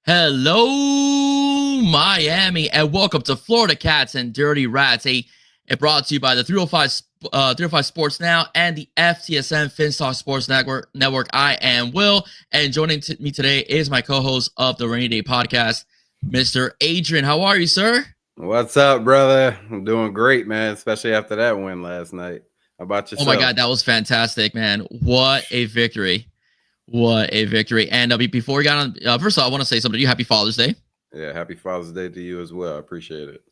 Hello, Miami, and welcome to Florida Cats and Dirty Rats, brought to you by the 305 Sports Now and the FTSM Finstock Sports Network. I am Will, and joining me today is my co-host of the Rainy Day Podcast, Mr. Adrian. How are you, sir? What's up, brother? I'm doing great, man, especially after that win last night. How about yourself? Oh my God, that was fantastic, man. What a victory. What a victory. And before we got on, first of all, I want to say something to you. Happy Father's Day. Yeah, happy Father's Day to you as well. I appreciate it.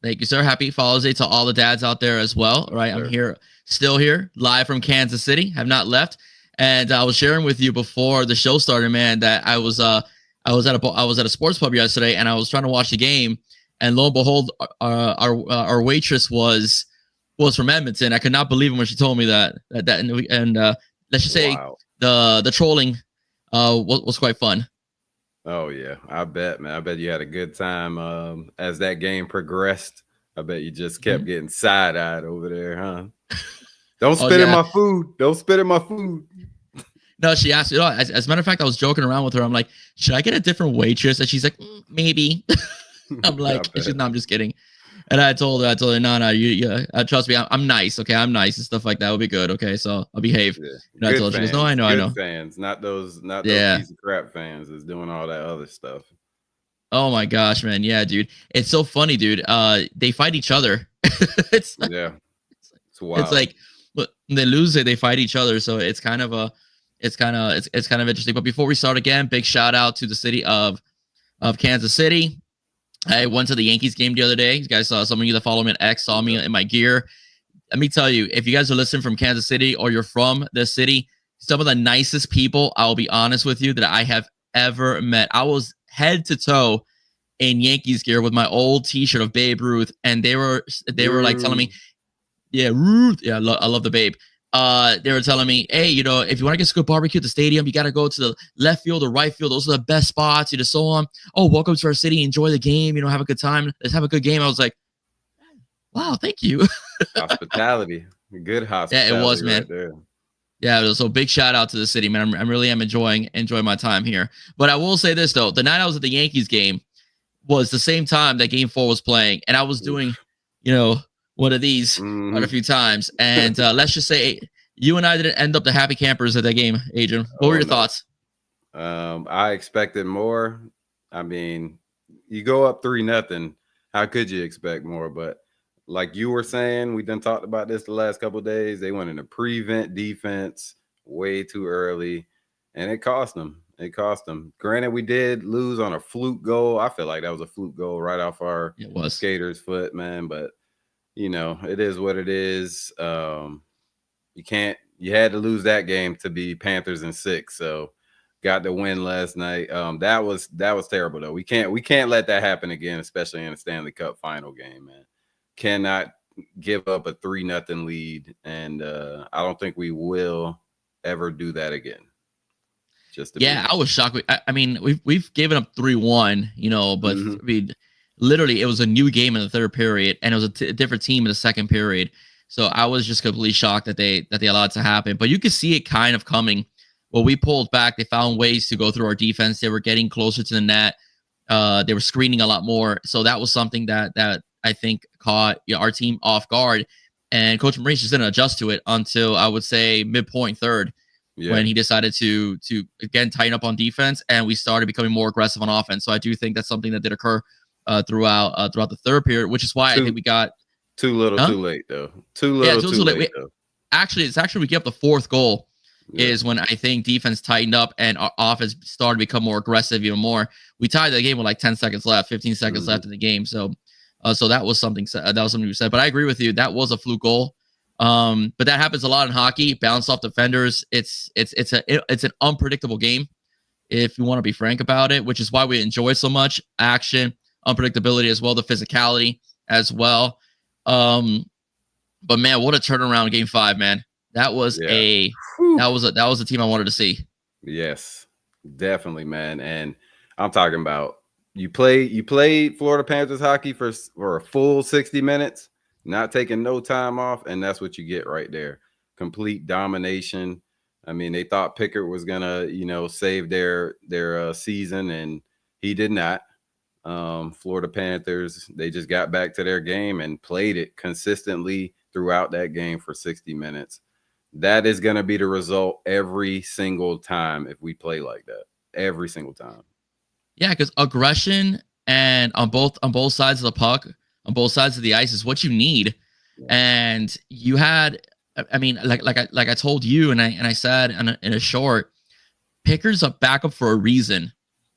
Thank you, sir. Happy Father's Day to all the dads out there as well. All right, I'm here, still here, live from Kansas City. Have not left. And I was sharing with you before the show started, man, that I was at a sports pub yesterday, and I was trying to watch the game, and lo and behold, our waitress was from Edmonton. I could not believe it when she told me that and let's just say the trolling was quite fun. Oh yeah, I bet, man. I bet you had a good time as that game progressed. I bet you just kept getting side-eyed over there, huh? Don't spit in my food. Don't spit in my food. No, she asked me. As a matter of fact, I was joking around with her. I'm like, should I get a different waitress? And she's like, maybe. I'm like, no, I'm just kidding. And I told her, no, you trust me, I'm nice, okay, I'm nice and stuff like that. Will be good, okay, so I'll behave. Yeah. I told her, she goes, no, I know. Fans, not those piece of crap fans is doing all that other stuff. Oh my gosh, man, yeah, dude, it's so funny, dude. They fight each other. It's like, it's wild. It's like when they lose it, they fight each other. So it's kind of interesting. But before we start again, big shout out to the city of Kansas City. I went to the Yankees game the other day. You guys saw, some of you that follow me on X saw me in my gear. Let me tell you, if you guys are listening from Kansas City or you're from the city, some of the nicest people, I'll be honest with you, that I have ever met. I was head to toe in Yankees gear with my old T-shirt of Babe Ruth, and they were like telling me, yeah, Ruth, yeah, I love the Babe. They were telling me, hey, if you want to get a good barbecue at the stadium, you got to go to the left field or right field. Those are the best spots, so on. Oh, welcome to our city. Enjoy the game. Have a good time. Let's have a good game. I was like, wow, thank you. Hospitality. Good hospitality. Yeah, it was, man. Right there. Yeah, so big shout out to the city, man. I'm really enjoying my time here. But I will say this, though. The night I was at the Yankees game was the same time that Game 4 was playing. And I was doing, one of these quite a few times. And let's just say you and I didn't end up the happy campers at that game, Adrian. What were your thoughts? I expected more. I mean, you go up 3-0. How could you expect more? But like you were saying, we done talked about this the last couple of days. They went into prevent defense way too early, and it cost them. Granted, we did lose on a fluke goal. I feel like that was a fluke goal right off our skater's foot, man. But it is what it is. You had to lose that game to be Panthers in 6. So got the win last night. That was terrible though. We can't let that happen again, especially in a Stanley Cup final game, man. Cannot give up a 3-0 lead. And I don't think we will ever do that again. I was shocked. I mean, we've given up 3-1, but I mean, literally, it was a new game in the third period, and it was a different team in the second period. So I was just completely shocked that they allowed it to happen. But you could see it kind of coming. Well, we pulled back. They found ways to go through our defense. They were getting closer to the net. They were screening a lot more. So that was something that I think caught our team off guard. And Coach Maurice just didn't adjust to it until, I would say, midpoint third, when he decided to again tighten up on defense, and we started becoming more aggressive on offense. So I do think that's something that did occur throughout the third period, which is why I think we got too little, too late though. Too little, too late. Actually, we get up the fourth goal is when I think defense tightened up and our offense started to become more aggressive even more. We tied the game with like 10 seconds left, 15 seconds left in the game. So that was something we said. But I agree with you. That was a fluke goal. But that happens a lot in hockey. Bounce off defenders. It's an unpredictable game, if you want to be frank about it, which is why we enjoy so much action, unpredictability as well, the physicality as well. But man, what a turnaround Game 5, man. That was that was a team I wanted to see. Yes, definitely, man. And I'm talking about you played Florida Panthers hockey for a full 60 minutes, not taking no time off, and that's what you get right there. Complete domination. I mean, they thought Pickett was gonna, save their season, and He did not. Florida Panthers, they just got back to their game and played it consistently throughout that game for 60 minutes. That is going to be the result every single time if we play like that. Every single time. Yeah, because aggression and on both sides of the puck, on both sides of the ice is what you need. Yeah. And you had, I mean, like I told you, and I said in a short, Picker's a backup for a reason.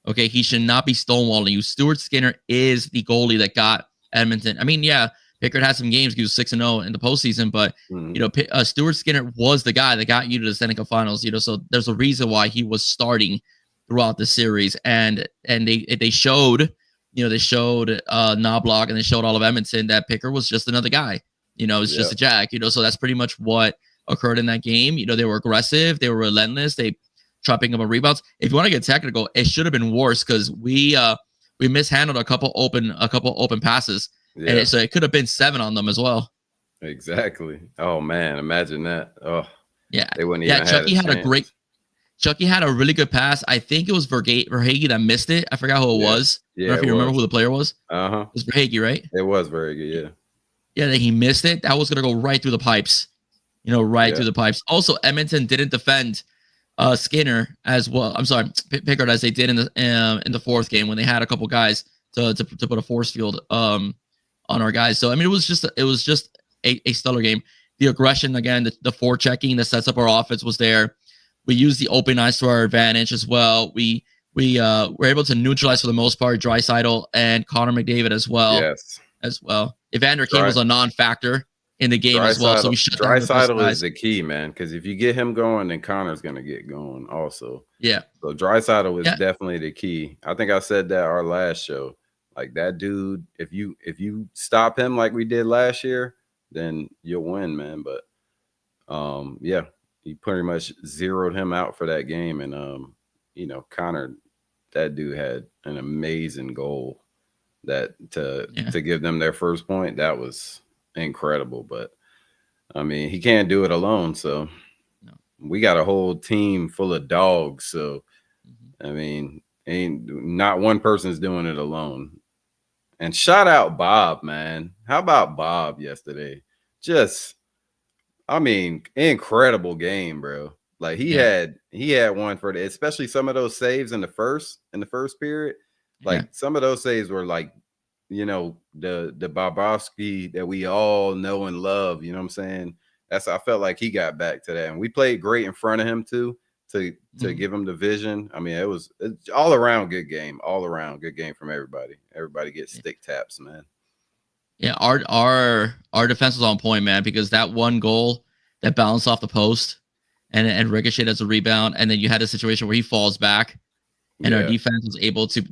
Okay, he should not be stonewalling you. Stuart Skinner is the goalie that got Edmonton. I mean, yeah, Pickard had some games. He was 6-0 in the postseason, but you know, Stuart Skinner was the guy that got you to the Stanley Cup Finals. You know, so there's a reason why he was starting throughout the series, and they showed, you know, they showed Knobloch and they showed all of Edmonton that Pickard was just another guy. You know, it's just a jack. You know, so that's pretty much what occurred in that game. You know, they were aggressive, they were relentless, they chopping up on rebounds. If you want to get technical, it should have been worse because we mishandled a couple open passes, and so it could have been 7 on them as well. Exactly. Oh man, imagine that. Oh yeah, they wouldn't even. Chucky had a really good pass. I think it was Verhaeghe that missed it. I forgot who it was. I don't know if you remember who the player was. It was Verhaeghe, right? It was Verhaeghe. Yeah. Yeah, that he missed it. That was gonna go right through the pipes. You know, right through the pipes. Also, Edmonton didn't defend Skinner as well. I'm sorry, Pickard, as they did in the fourth game when they had a couple guys to put a force field on our guys. So I mean, it was just a stellar game. The aggression again, the forechecking that sets up our offense was there. We used the open ice to our advantage as well. We were able to neutralize for the most part Draisaitl and Connor McDavid as well. Yes, as well. Evander Kane was a non-factor in the game as well. So we shut down Draisaitl is the key, man, because if you get him going, then Connor's gonna get going also. Yeah. So Draisaitl is definitely the key. I think I said that our last show. Like that dude, if you stop him like we did last year, then you'll win, man. But yeah, he pretty much zeroed him out for that game, and you know, Connor, that dude had an amazing goal that to give them their first point. That was incredible. But I mean, he can't do it alone, so we got a whole team full of dogs. So I mean, not one person's doing it alone. And shout out Bob, man. How about Bob yesterday? Just, I mean, incredible game, bro. Like he had one for especially some of those saves in the first period. Like some of those saves were like, you know, the Bobrovsky that we all know and love. You know what I'm saying? I felt like he got back to that, and we played great in front of him too to give him the vision. I mean, it's all around good game. All around good game from everybody. Everybody gets stick taps, man. Yeah, our defense was on point, man, because that one goal that bounced off the post and ricocheted as a rebound, and then you had a situation where he falls back, and our defense was able to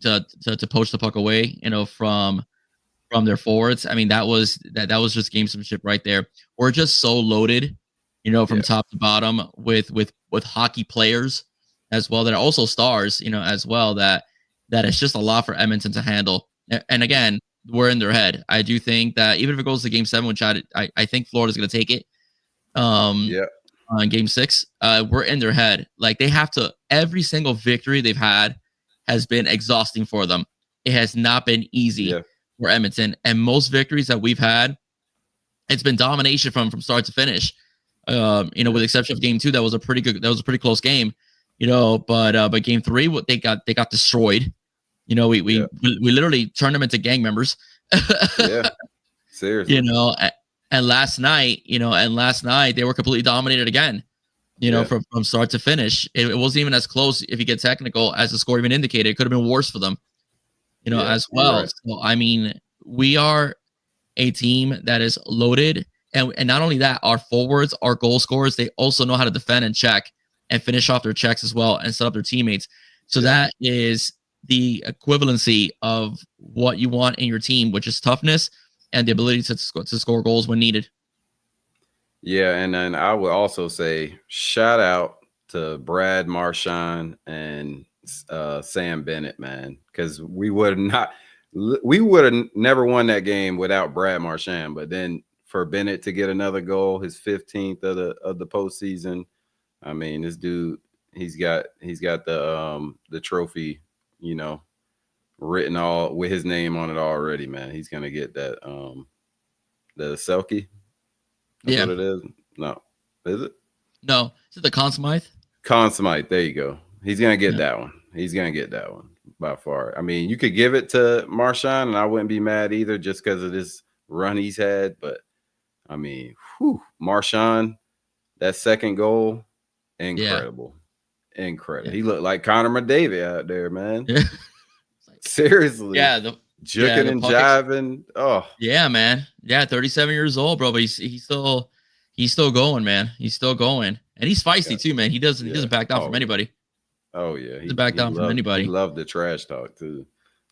poach the puck away, you know, from their forwards. I mean, that was just gamesmanship right there. We're just so loaded, you know, from top to bottom with hockey players as well that are also stars, you know, as well, that it's just a lot for Edmonton to handle. And again, we're in their head. I do think that even if it goes to game 7, which I think Florida's going to take it. On game 6, we're in their head. Like they have to, every single victory they've had has been exhausting for them. It has not been easy for Edmonton. And most victories that we've had, it's been domination from start to finish. You know, with the exception of game 2, that was a pretty close game. You know, but game 3, they got destroyed. You know, we literally turned them into gang members. Seriously. You know, and last night they were completely dominated again. You know, from start to finish. It wasn't even as close, if you get technical, as the score even indicated. It could have been worse for them. You know, as well. Right. So I mean, we are a team that is loaded, and not only that, our forwards, our goal scorers, they also know how to defend and check and finish off their checks as well and set up their teammates. So that is the equivalency of what you want in your team, which is toughness and the ability to score goals when needed. Yeah, and then I would also say shout out to Brad Marchand and Sam Bennett, man, because we would have never won that game without Brad Marchand. But then for Bennett to get another goal, his 15th of the postseason, I mean, this dude, he's got the trophy, you know, written all with his name on it already, man. He's gonna get that the Selkie. That's what it is. No, is it? No, is it the Conn Smythe? Conn Smythe. There you go. He's gonna get that one. He's gonna get that one by far. I mean, you could give it to Marshawn, and I wouldn't be mad either, just because of this run he's had. But I mean, Marshawn, that second goal, incredible, incredible. He looked like Connor McDavid out there, man. Seriously, juking and jiving. Oh, yeah, man. Yeah, 37 years old, bro, but he's still going, man. He's still going, and he's feisty too, man. He doesn't back down from anybody. Oh yeah, he doesn't back down from anybody. He loved the trash talk too.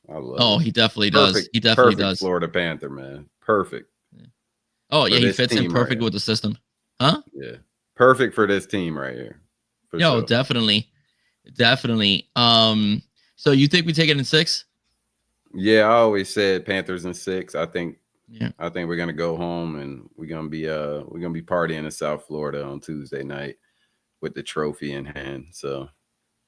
I love. Oh, he definitely does. He definitely does. Florida Panther, man. Perfect. Oh yeah, he fits in perfect with the system, huh? Yeah, perfect for this team right here. Yo, definitely. So you think we take it in 6? Yeah, I always said Panthers in 6. I think we're gonna go home and we're gonna be partying in South Florida on Tuesday night with the trophy in hand. So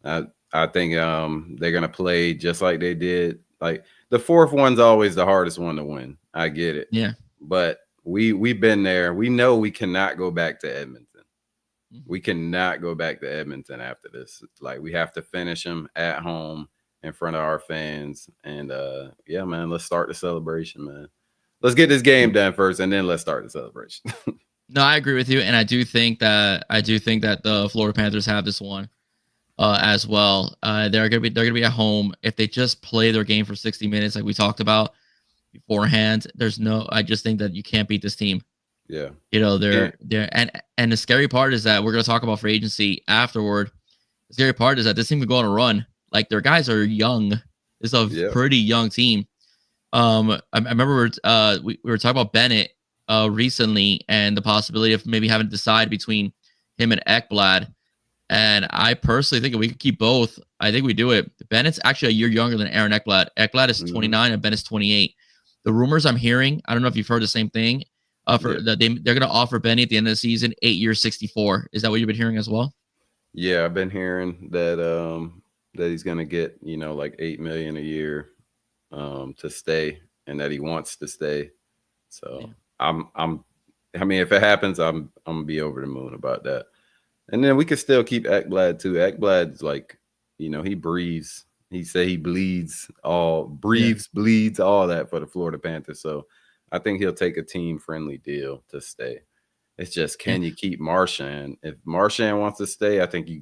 I think they're gonna play just like they did. Like the fourth one's always the hardest one to win. I get it. Yeah. But we've been there. We know we cannot go back to Edmonton. We cannot go back to Edmonton after this. Like we have to finish them at home in front of our fans. And yeah, man, let's start the celebration, man. Let's get this game done first, and then let's start the celebration. No, I agree with you, and I do think that the Florida Panthers have this one as well. They're gonna be at home. If they just play their game for 60 minutes, like we talked about beforehand, I just think that you can't beat this team. Yeah. You know, they're and the scary part is that we're gonna talk about free agency afterward. The scary part is that this team could go on a run. Like their guys are young. It's a pretty young team. I remember we were talking about Bennett recently and the possibility of maybe having to decide between him and Ekblad. And I personally think if we could keep both, I think we do it. Bennett's actually a year younger than Aaron Ekblad. Ekblad is 29 and Bennett's 28. The rumors I'm hearing, I don't know if you've heard the same thing. That they're going to offer Benny at the end of the season 8 years, 64. Is that what you've been hearing as well? Yeah, I've been hearing that that he's going to get like $8 million a year to stay, and that he wants to stay. So I mean, if it happens, I'm gonna be over the moon about that. And then we could still keep Ekblad too. Ekblad's like, he breathes. He say he bleeds all that for the Florida Panthers. So I think he'll take a team-friendly deal to stay. It's just, can you keep Marchand? If Marchand wants to stay, I think you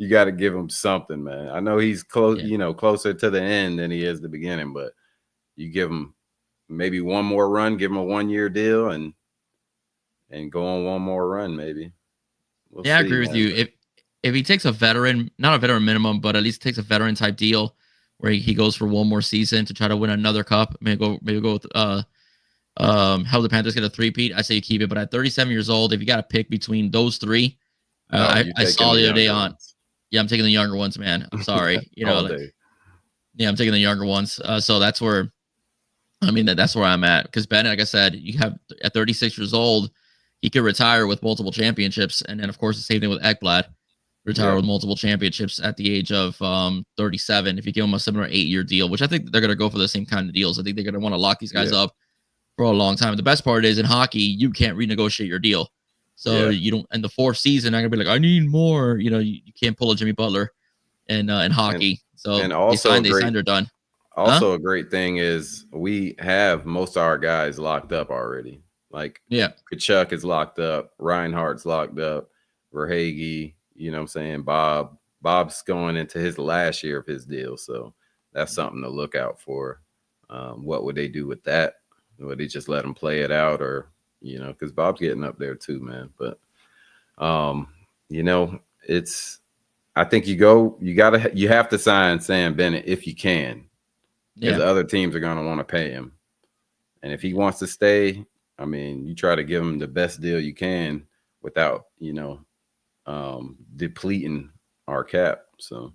got to give him something, man. I know he's close, closer to the end than he is the beginning, but you give him maybe one more run, give him a 1-year deal, and go on one more run, maybe. I agree with you. If he takes a veteran, not a veteran minimum, but at least takes a veteran type deal where he goes for one more season to try to win another cup, maybe go with help the Panthers get a 3-peat. I say you keep it, but at 37 years old, if you got to pick between those three, I saw the other day on. Yeah, I'm taking the younger ones, man. I'm sorry. I'm taking the younger ones. So that's where, that's where I'm at. Because Bennett, like I said, you have at 36 years old, he could retire with multiple championships. And then, of course, the same thing with Ekblad, retire with multiple championships at the age of 37. If you give him a 7 or 8 year deal, which I think they're going to go for the same kind of deals. I think they're going to want to lock these guys up for a long time. The best part is in hockey, you can't renegotiate your deal. So you don't, in the fourth season, I'm gonna be like, I need more. You can't pull a Jimmy Butler in hockey. And also they signed, they're done. Also, a great thing is we have most of our guys locked up already. Like Tkachuk is locked up, Reinhardt's locked up, Verhaeghe, Bob's going into his last year of his deal. So that's something to look out for. What would they do with that? Would they just let him play it out, or because Bob's getting up there too, man. But it's, I think you have to sign Sam Bennett if you can, because the other teams are going to want to pay him. And if he wants to stay, you try to give him the best deal you can without depleting our cap. So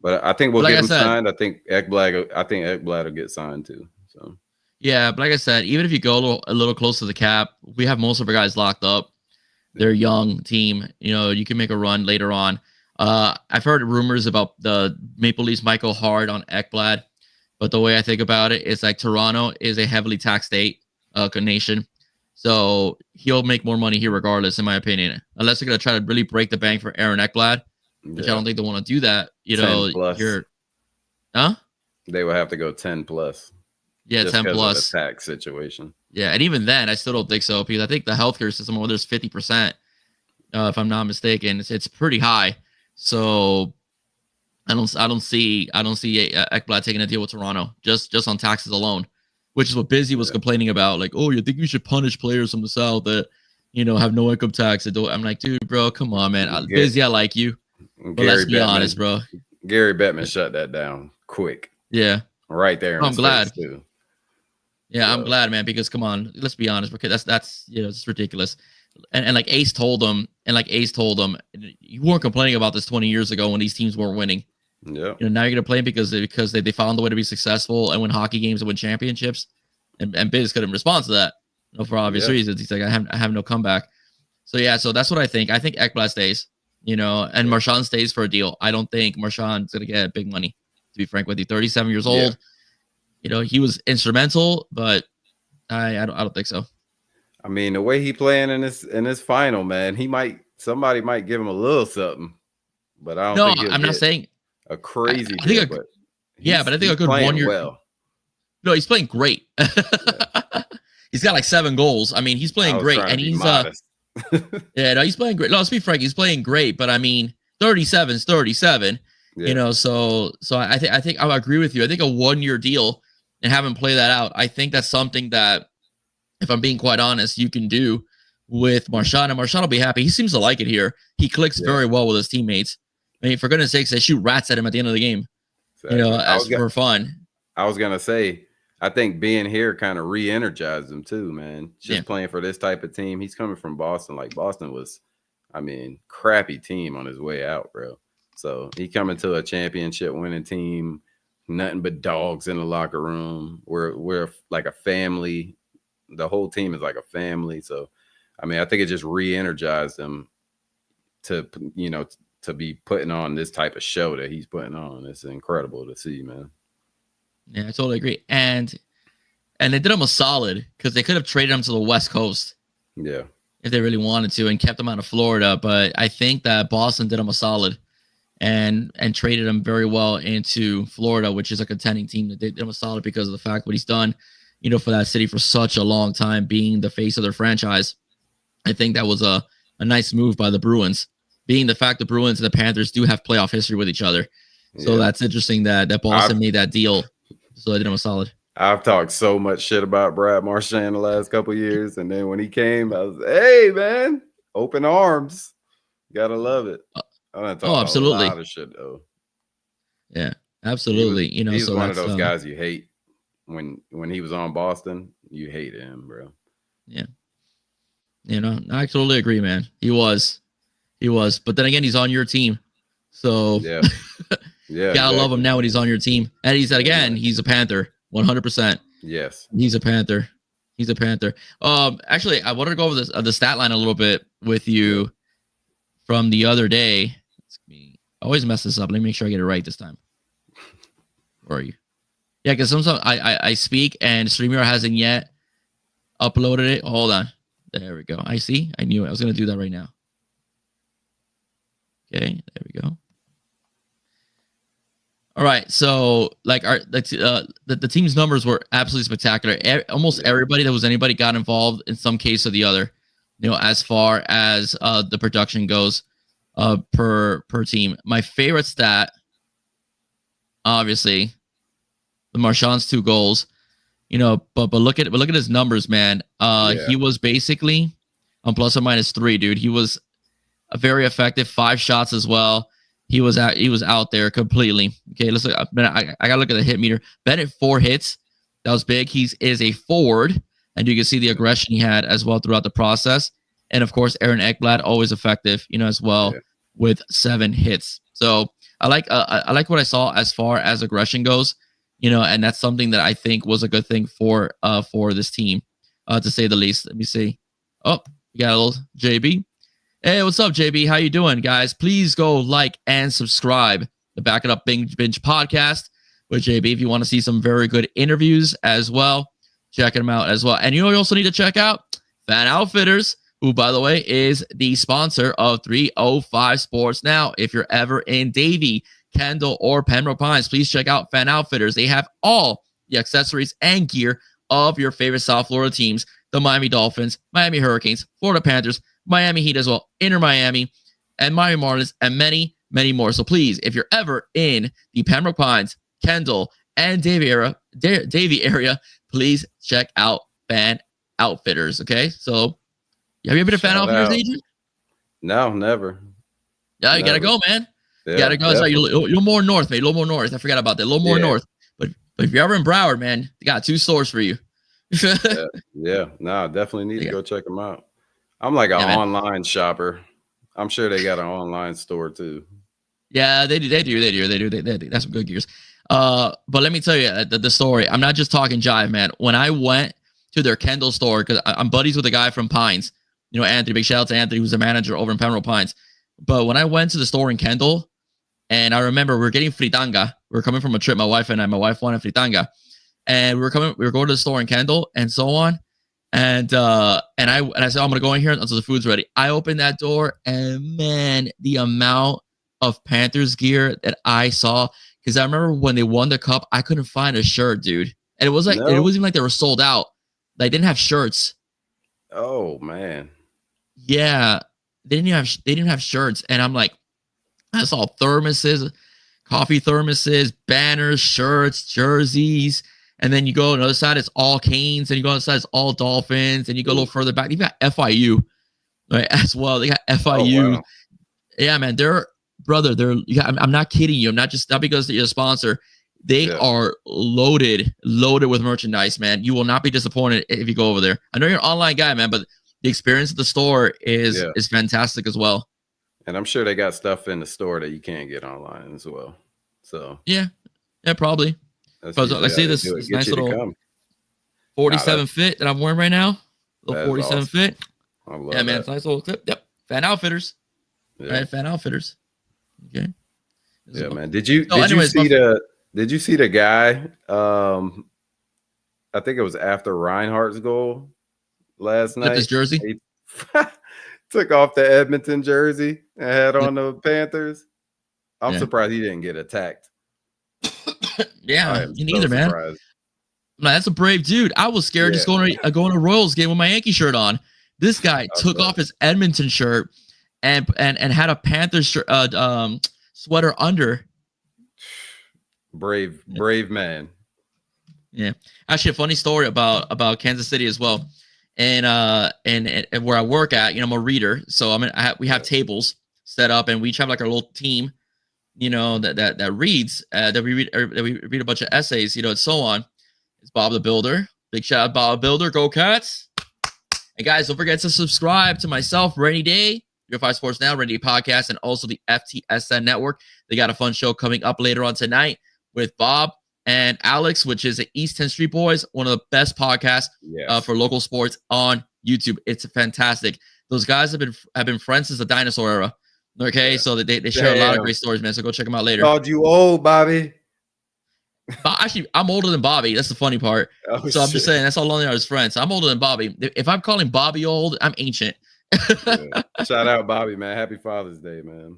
but I think we'll get him signed. I think Ekblad will get signed too. So. Yeah, but like I said, even if you go a little close to the cap, we have most of our guys locked up. They're a young team. You can make a run later on. I've heard rumors about the Maple Leafs might go hard on Ekblad, but the way I think about it is like Toronto is a heavily taxed state, nation, so he'll make more money here regardless, in my opinion. Unless they're gonna try to really break the bank for Aaron Ekblad, which I don't think they want to do that. You know, you're, huh? They would have to go 10 plus. Yeah, 10 plus. Of the tax situation. Yeah, and even then, I still don't think so, because I think the healthcare system, where there's 50%, if I'm not mistaken, it's pretty high. So I don't see Ekblad taking a deal with Toronto just on taxes alone, which is what Busy was complaining about. Like, oh, you think you should punish players from the South that, you know, have no income tax? I'm like, dude, bro, come on, man. Busy, I like you, but let's be honest, bro. Gary Bettman shut that down quick. Yeah, right there. I'm glad. Yeah, I'm glad, man, because come on, let's be honest, because that's you know, it's ridiculous. And like Ace told them, you weren't complaining about this 20 years ago when these teams weren't winning. Yeah. You know, now you're gonna play because they found a way to be successful and win hockey games and win championships. And Biz couldn't respond to that, you know, for obvious reasons. He's like, I have no comeback. So yeah, so that's what I think. I think Ekblad stays, you know, and Marchand stays for a deal. I don't think Marchand's gonna get big money, to be frank with you. 37 years old. Yeah. You know, he was instrumental, but I don't think so. I mean, the way he playing in this final, man, somebody might give him a little something, but I don't think I'm not saying a crazy. I think but I think a good 1 year. Well. No, he's playing great. He's got like 7 goals. I mean, he's playing great, and he's yeah, no, he's playing great. No, let's be frank, he's playing great, but I mean, 37 is 37. Yeah. You know, so I think I agree with you. I think a 1 year deal and have him play that out. I think that's something that, if I'm being quite honest, you can do with Marchand, and Marchand will be happy. He seems to like it here. He clicks very well with his teammates. I mean, for goodness sakes, they shoot rats at him at the end of the game. Exactly. You know, for fun. I was gonna say, I think being here kind of re-energized him too, man. Just playing for this type of team. He's coming from Boston. Like Boston was, I mean, crappy team on his way out, bro. So he coming to a championship winning team, nothing but dogs in the locker room. We're like a family. The whole team is like a family. So, I mean, I think it just re-energized him to, you know, to be putting on this type of show that he's putting on. It's incredible to see, man. Yeah, I totally agree. And they did him a solid, because they could have traded him to the West Coast. Yeah. If they really wanted to, and kept him out of Florida. But I think that Boston did him a solid and traded him very well into Florida, which is a contending team. That they did him a solid because of the fact what he's done, you know, for that city for such a long time, being the face of their franchise. I think that was a nice move by the Bruins, being the fact the Bruins and the Panthers do have playoff history with each other. So that's interesting that Boston made that deal. So they did him a solid. I've talked so much shit about Brad Marchand the last couple of years, and then when he came, I was, hey man, open arms. Gotta love it. Absolutely. A lot of shit though. Yeah, absolutely. He's one of those guys you hate. When he was on Boston, you hated him, bro. Yeah. You know, I totally agree, man. He was. But then again, he's on your team. So yeah. Yeah. Gotta love him now when he's on your team. And he's a Panther. 100%. Yes. He's a Panther. Actually, I wanted to go over the stat line a little bit with you from the other day. I always mess this up. Let me make sure I get it right this time. Where are you? Yeah, because sometimes I speak and StreamYard hasn't yet uploaded it. Hold on. There we go. I see. I knew it. I was going to do that right now. Okay, there we go. All right. So, like, the team's numbers were absolutely spectacular. Almost everybody that was anybody got involved in some case or the other, you know, as far as the production goes per team. My favorite stat, obviously, the Marchand's 2 goals, you know, but look at his numbers, man. He was basically on ±3, dude. He was a very effective, 5 shots as well. He was out there completely. Okay, let's look. I gotta look at the hit meter. Bennett 4 hits. That was big. He is a forward, and you can see the aggression he had as well throughout the process. And of course, Aaron Ekblad, always effective, you know, as well with 7 hits. So I like what I saw as far as aggression goes, you know, and that's something that I think was a good thing for this team, to say the least. Let me see. Oh, we got a little JB. Hey, what's up, JB? How you doing, guys? Please go like and subscribe the Back It Up Binge podcast with JB if you want to see some very good interviews as well. Check them out as well. And you also need to check out Fan Outfitters, who, by the way, is the sponsor of 305 Sports Now. If you're ever in Davie, Kendall, or Pembroke Pines, please check out Fan Outfitters. They have all the accessories and gear of your favorite South Florida teams, the Miami Dolphins, Miami Hurricanes, Florida Panthers, Miami Heat as well, Inter Miami, and Miami Marlins, and many, many more. So please, if you're ever in the Pembroke Pines, Kendall, and Davie area, please check out Fan Outfitters. Okay, so have you ever been to Fan Outfitters, Adrian? No, never. Yeah, you gotta go, man. You gotta go. Sorry, you're more north, mate. A little more north. I forgot about that. A little more north. But if you're ever in Broward, man, they got 2 stores for you. No, definitely need to go check them out. I'm like an online shopper. I'm sure they got an online store too. Yeah, they do. That's some good gears. But let me tell you the story. I'm not just talking jive, man. When I went to their Kendall store, because I'm buddies with a guy from Pines, Anthony. Big shout out to Anthony, who's a manager over in Pembroke Pines. But when I went to the store in Kendall, and I remember we were getting fritanga. We were coming from a trip, my wife and I. My wife wanted fritanga, and we were going to the store in Kendall and so on. And I said, I'm gonna go in here until the food's ready. I opened that door, and man, the amount of Panthers gear that I saw, because I remember when they won the cup, I couldn't find a shirt, dude. And it was like it wasn't like they were sold out. They didn't have shirts. Oh man. Yeah. They didn't have shirts. And I'm like, I saw thermoses, coffee thermoses, banners, shirts, jerseys. And then you go on the other side, it's all Canes. And you go on the other side, it's all Dolphins. And you go a little further back, you got FIU, right, as well. They got FIU. Oh, wow. Yeah, man. I'm not kidding you. Not because you're a sponsor. They are loaded with merchandise, man. You will not be disappointed if you go over there. I know you're an online guy, man, but the experience at the store is fantastic as well. And I'm sure they got stuff in the store that you can't get online as well. So yeah, probably. I see this nice little 47 fit that I'm wearing right now. Little 47 awesome. Fit. I love man, it's nice little clip. Yep. Fan Outfitters. Yeah. Right, Fan Outfitters. Okay. Yeah, man. Did you see the guy? I think it was after Reinhardt's goal last night. His jersey. He took off the Edmonton jersey and had on the Panthers. I'm surprised he didn't get attacked. Yeah, me neither, man. That's a brave dude. I was scared just going to a Royals game with my Yankee shirt on. This guy took off his Edmonton shirt and had a Panthers sweater under. Brave man. Yeah, actually, a funny story about Kansas City as well, and where I work at. I'm a reader, so we have tables set up, and we each have like our little team, that reads, that we read a bunch of essays, and so on. It's Bob the Builder. Big shout out, Bob Builder. Go Cats! And guys, don't forget to subscribe to myself, Rainy Day, 305 Sports Now, Rainy Day Podcast, and also the FTSN Network. They got a fun show coming up later on tonight with Bob and Alex, which is the East 10th Street Boys, one of the best podcasts for local sports on YouTube. It's fantastic. Those guys have been friends since the dinosaur era. Okay, so they share a lot of great stories, man. So go check them out later. Called you old, Bobby. Actually, I'm older than Bobby. That's the funny part. I'm just saying that's how long they are as friends. I'm older than Bobby. If I'm calling Bobby old, I'm ancient. Shout out Bobby, man. Happy Father's Day, man.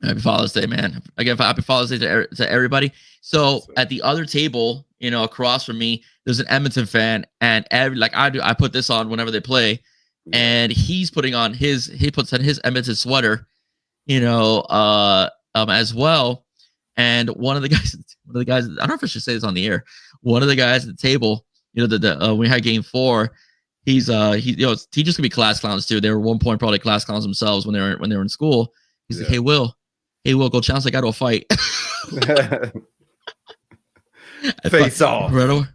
Happy Father's Day, man. Again, happy Father's Day to everybody. So at the other table, across from me, there's an Edmonton fan, and I put this on whenever they play, and he puts on his Edmonton sweater, as well. And one of the guys, I don't know if I should say this on the air. One of the guys at the table, we had game 4. Teachers can be class clowns too. They were at one point probably class clowns themselves when they were in school. He's like, hey Will, go challenge that guy to a fight. Face off. Right over.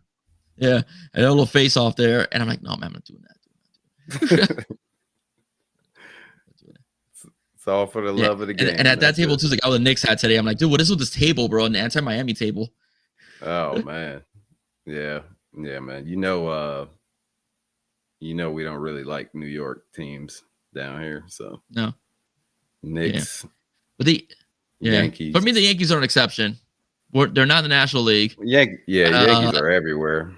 Yeah, I had a little face off there, and I'm like, no, man, I'm not doing that. It's all for the love of the game. And at that table too, the guy with the Knicks hat today. I'm like, dude, what is with this table, bro? An anti-Miami table. Oh man, yeah, man. We don't really like New York teams down here, so no. Knicks. But Yankees. For me, the Yankees are an exception. They're not in the National League. Yankees are everywhere.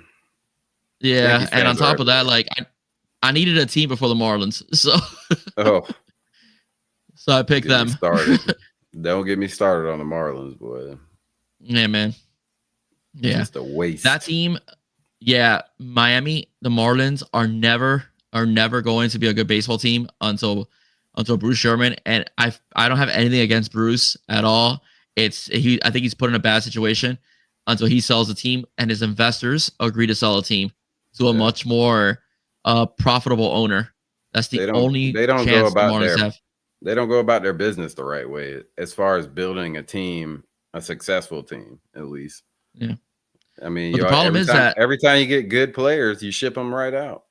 Yeah, and on top of that, like I needed a team before the Marlins, so so I picked them. Don't get me started on the Marlins, boy. Yeah, man. Yeah, just a waste. That team, Miami, the Marlins are never going to be a good baseball team until Bruce Sherman. And I don't have anything against Bruce at all. I think he's put in a bad situation until he sells the team and his investors agree to sell a team to a much more profitable owner. That's the only chance the Marlins have. They don't go about their business the right way as far as building a team, a successful team, at least. Yeah. I mean, the problem is that every time you get good players, you ship them right out.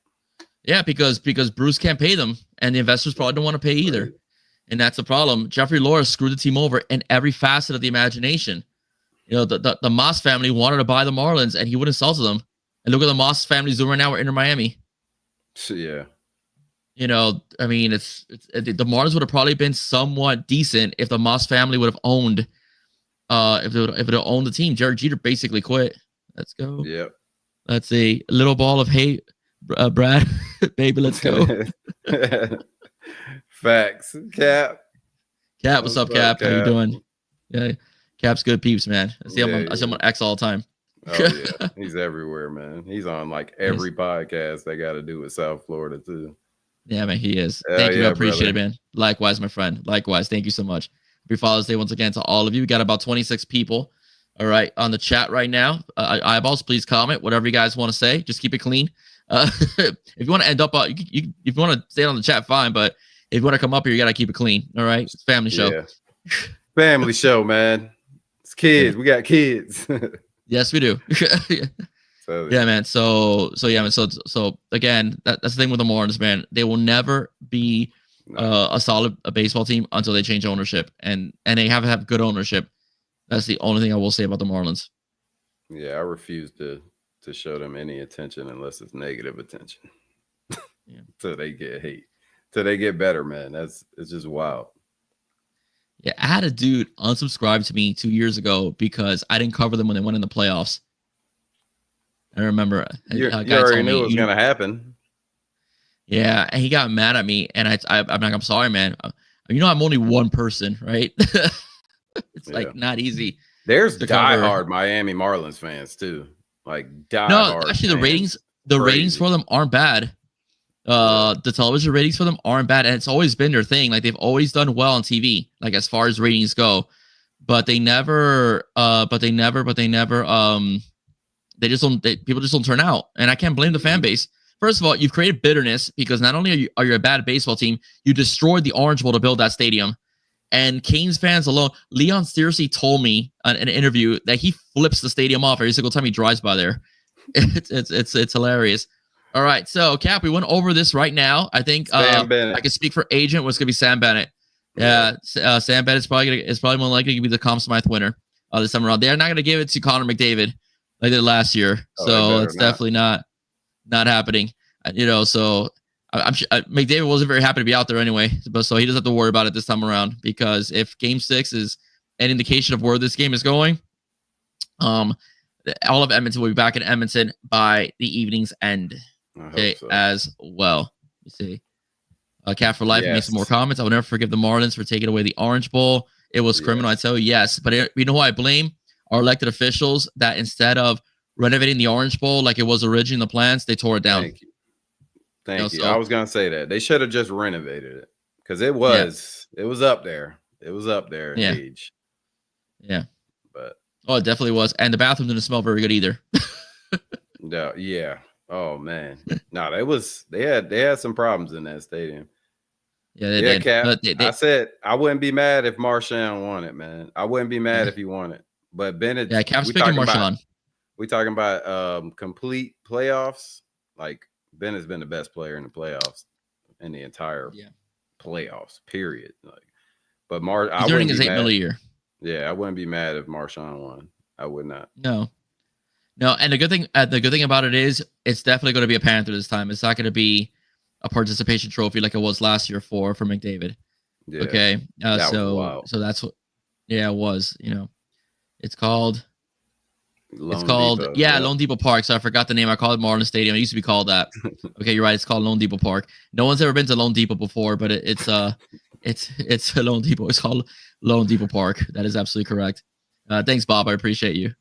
Yeah, because Bruce can't pay them, and the investors probably don't want to pay either. Right. And that's the problem. Jeffrey Loria screwed the team over in every facet of the imagination. You know, the Moss family wanted to buy the Marlins, and he wouldn't sell to them. And look at the Moss family's doing right now. We're in Miami. Yeah. You know, I mean, the Marlins would have probably been somewhat decent if the Moss family would have owned, if it had owned the team. Jared Jeter basically quit. Let's go. Yep. That's a little ball of hate, Brad. Baby, let's go. Facts. Cap, what's up, Cap? How you doing? Yeah, Cap's good peeps, man. I see him on X all the time. Oh yeah, he's everywhere, man. He's on like every podcast they got to do with South Florida too. Yeah, man, he is. Thank you, I appreciate it, man. Likewise, my friend. Likewise, thank you so much. Happy Father's Day once again to all of you. We got about 26 people, all right, on the chat right now. Eyeballs, please comment whatever you guys want to say. Just keep it clean. If you want to end up, if you want to stay on the chat, fine. But if you want to come up here, you gotta keep it clean. All right, it's a family show. Yeah. Family show, man. It's kids. We got kids. Yes, we do. Yeah, man. So again, that's the thing with the Marlins, man. They will never be a solid baseball team until they change ownership, and they have good ownership. That's the only thing I will say about the Marlins. Yeah, I refuse to show them any attention unless it's negative attention. Yeah. Till they get hate. Till they get better, man. It's just wild. Yeah, I had a dude unsubscribe to me 2 years ago because I didn't cover them when they went in the playoffs. I remember you already knew it was gonna happen. Yeah, and he got mad at me, and I'm like, I'm sorry, man. You know, I'm only one person, right? It's like not easy. There's diehard Miami Marlins fans too. Like diehard. No, actually, the ratings for them aren't bad. The television ratings for them aren't bad, and it's always been their thing. Like they've always done well on TV, like as far as ratings go. But they never, people just don't turn out, and I can't blame the fan base. First of all, you've created bitterness because not only are you a bad baseball team, you destroyed the Orange Bowl to build that stadium. And Canes fans alone, Leon Stiercy told me in an interview that he flips the stadium off every single time he drives by there. It's hilarious. All right, so Cap, we went over this right now. I think I can speak for Agent. What's gonna be Sam Bennett? Yeah, Sam Bennett is probably more likely to be the Conn Smythe winner this time around. They're not gonna give it to Connor McDavid like they did last year, so it's definitely not happening. You know, so I'm sure McDavid wasn't very happy to be out there anyway, but so he doesn't have to worry about it this time around because if Game 6 is an indication of where this game is going, all of Edmonton will be back in Edmonton by the evening's end. Okay, so. As well. You see, Cat for Life made some more comments. I will never forgive the Marlins for taking away the Orange Bowl. It was criminal. I tell you, yes, but you know who I blame? Our elected officials that instead of renovating the Orange Bowl like it was originally in the plans, they tore it down. Thank you. So, I was gonna say that they should have just renovated it because it was up there. It was up there in age. Yeah, but it definitely was, and the bathroom didn't smell very good either. No, yeah. Oh man, no, they had some problems in that stadium. Yeah, they did. Cap, I said I wouldn't be mad if Marchand won it, man. I wouldn't be mad if he won it. But Bennett, Cap's picking Marchand. We talking about complete playoffs. Like Bennett's been the best player in the playoffs in the entire playoffs. Period. Like, but he's earning his $8 million a year. Yeah, I wouldn't be mad if Marchand won. I would not. No, and the good thing about it is it's definitely going to be a Panther this time. It's not going to be a participation trophy like it was last year for McDavid. Yeah. Okay. So that's what. Yeah, it was. It's called. Depot, Lone Depot Park. So I forgot the name. I called it Marlin Stadium. It used to be called that. Okay, you're right. It's called Lone Depot Park. No one's ever been to Lone Depot before, but it's Lone Depot. It's called Lone Depot Park. That is absolutely correct. Thanks, Bob. I appreciate you.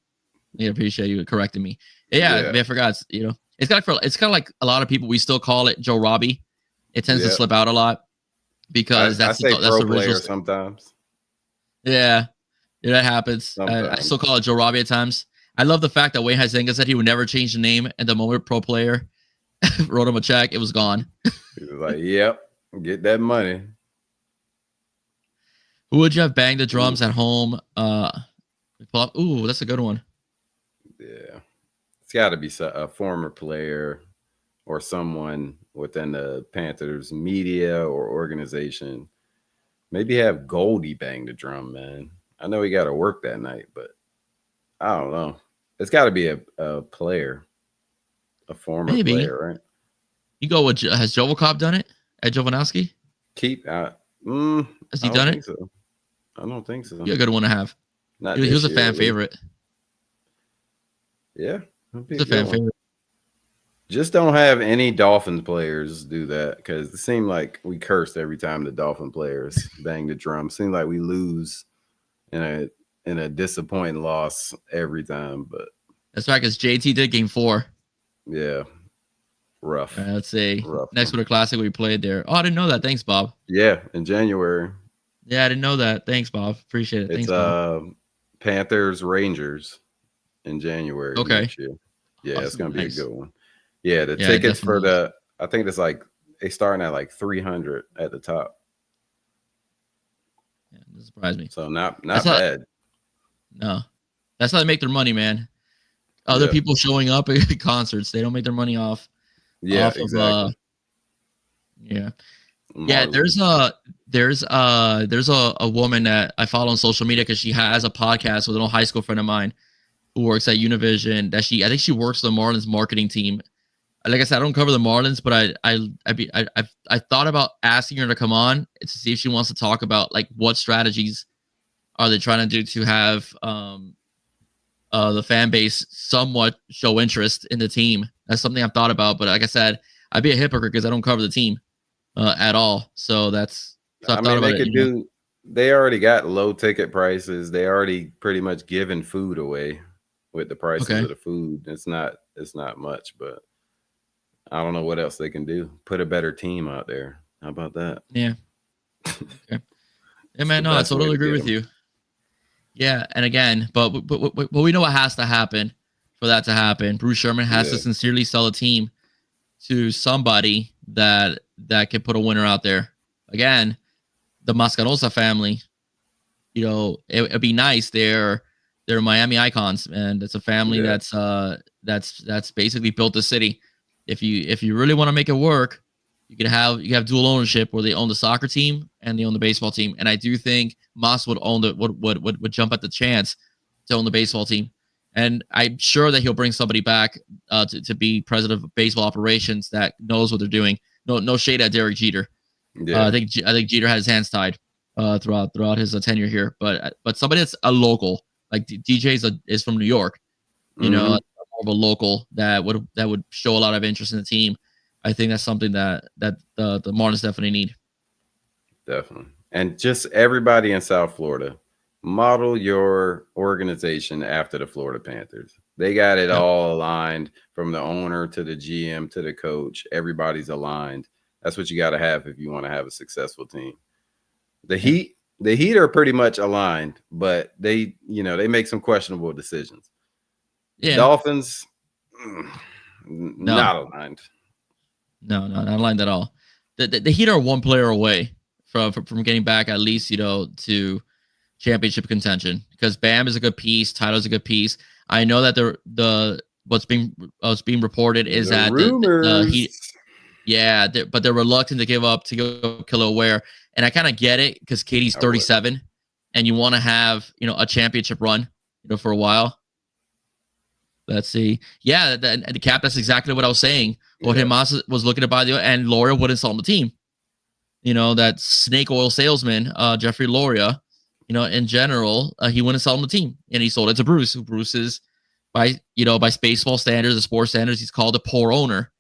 I appreciate you correcting me. Yeah. I forgot. It's kind of like a lot of people. We still call it Joe Robbie. It tends to slip out a lot because that's the original sometimes. Yeah, that happens. I still call it Joe Robbie at times. I love the fact that Wayne Huizenga said he would never change the name, and the moment pro player wrote him a check, it was gone. He was like, "Yep, get that money." Who would you have banged the drums at home? Ooh, that's a good one. Yeah, it's got to be a former player or someone within the Panthers media or organization. Maybe have Goldie bang the drum, man. I know he got to work that night, but I don't know. It's got to be a player, a former player, right? You go with has Jovelkop done it at Jovanovski? Has he done it? So. I don't think so. You're a good one to have. He was a fan favorite. Yeah, he's a fan favorite. Just don't have any Dolphins players do that because it seemed like we cursed every time the Dolphin players bang the drum. Seemed like we lose in a disappointing loss every time. But that's right, because JT did game 4. Yeah, rough. Let's see. Next Winter Classic we played there. Oh, I didn't know that. Thanks, Bob. Yeah, in January. Yeah, I didn't know that. Thanks, Bob. Appreciate it. Thanks, Bob. Panthers Rangers in January. Okay. Next year. Yeah, awesome. It's gonna be a good one. Yeah, the tickets definitely. For I think it's like they starting at like 300 at the top. Yeah, that surprised me. So not bad. No, that's how they make their money, man. Other people showing up at concerts, they don't make their money off. Yeah, exactly. Yeah. There's a woman that I follow on social media because she has a podcast with an old high school friend of mine who works at Univision. I think she works for the Marlins marketing team. Like I said, I don't cover the Marlins, but I thought about asking her to come on to see if she wants to talk about like what strategies are they trying to do to have the fan base somewhat show interest in the team. That's something I've thought about, but like I said, I'd be a hypocrite because I don't cover the team at all. So that's I've thought about it. They already got low ticket prices. They already pretty much giving food away with the prices of the food. It's not much, but I don't know what else they can do. Put a better team out there. How about that? Yeah. Okay. Yeah, man. No, I totally agree with you. Yeah, and again, but we know what has to happen for that to happen. Bruce Sherman has to sincerely sell a team to somebody that can put a winner out there. Again, the Mascarosa family, it'd be nice. They're Miami icons, and it's a family that's basically built the city. If you really want to make it work, you have dual ownership where they own the soccer team and they own the baseball team. And I do think Moss would own would jump at the chance to own the baseball team. And I'm sure that he'll bring somebody back to be president of baseball operations that knows what they're doing. No shade at Derek Jeter. Yeah. I think Jeter had his hands tied throughout his tenure here. But somebody that's a local, like DJ is from New York, more of a local that would show a lot of interest in the team. I think that's something that the Marlins definitely need. Definitely. And just everybody in South Florida, model your organization after the Florida Panthers. They got it all aligned from the owner to the GM to the coach. Everybody's aligned. That's what you got to have if you want to have a successful team. The Heat are pretty much aligned, but they make some questionable decisions. Yeah. Dolphins, not aligned. No, not aligned at all. The Heat are one player away from getting back at least, to championship contention because Bam is a good piece. Tyler's a good piece. I know that what's being reported is that the Heat, but they're reluctant to give up Kel'el Ware, and I kind of get it because Katie's 37, and you want to have a championship run for a while. Let's see. Yeah, the cap. That's exactly what I was saying. What Hamas was looking to buy and Laura wouldn't sell him the team. that snake oil salesman, Jeffrey Loria, in general, he wouldn't sell him the team, and he sold it to Bruce. Who Bruce is, by baseball standards, the sports standards, he's called a poor owner,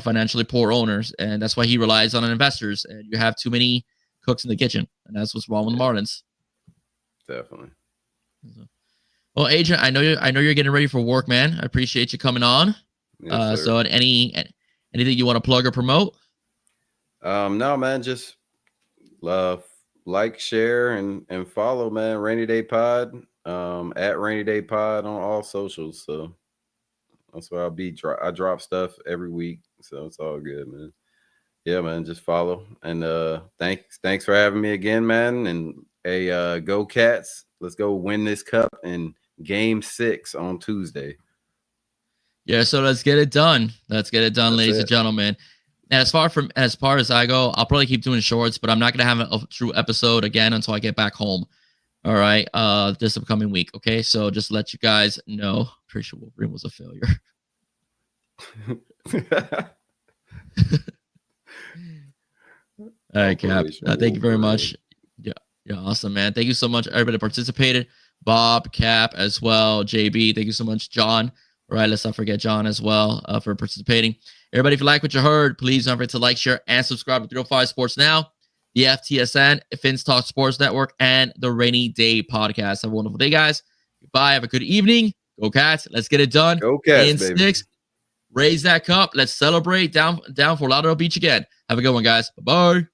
financially poor owners, and that's why he relies on investors. And you have too many cooks in the kitchen, and that's what's wrong with the Marlins. Definitely. Well, Adrian, I know you're getting ready for work, man. I appreciate you coming on. Yes, so anything you want to plug or promote? No, man, just love, like, share, and follow, man. Rainy Day Pod, at Rainy Day Pod on all socials. So that's where I'll be. I drop stuff every week, so it's all good, man. Yeah, man, just follow. And thanks for having me again, man. And hey, go Cats. Let's go win this cup in Game 6 on Tuesday. Yeah, so let's get it done. Ladies and gentlemen. And as far as I go, I'll probably keep doing shorts, but I'm not gonna have a true episode again until I get back home. All right, this upcoming week. Okay, so just let you guys know. Pretty sure Wolverine was a failure. All right, Cap. Thank you very much. Yeah, awesome, man. Thank you so much, everybody that participated. Bob, Cap, as well. JB, thank you so much. John. All right, let's not forget John as well for participating. Everybody, if you like what you heard, please don't forget to like, share, and subscribe to 305 Sports Now, the FTSN, Finns Talk Sports Network, and the Rainy Day Podcast. Have a wonderful day, guys. Goodbye. Have a good evening. Go Cats. Let's get it done. Go Cats, in baby. 6. Raise that cup. Let's celebrate down for Lauderdale Beach again. Have a good one, guys. Bye-bye.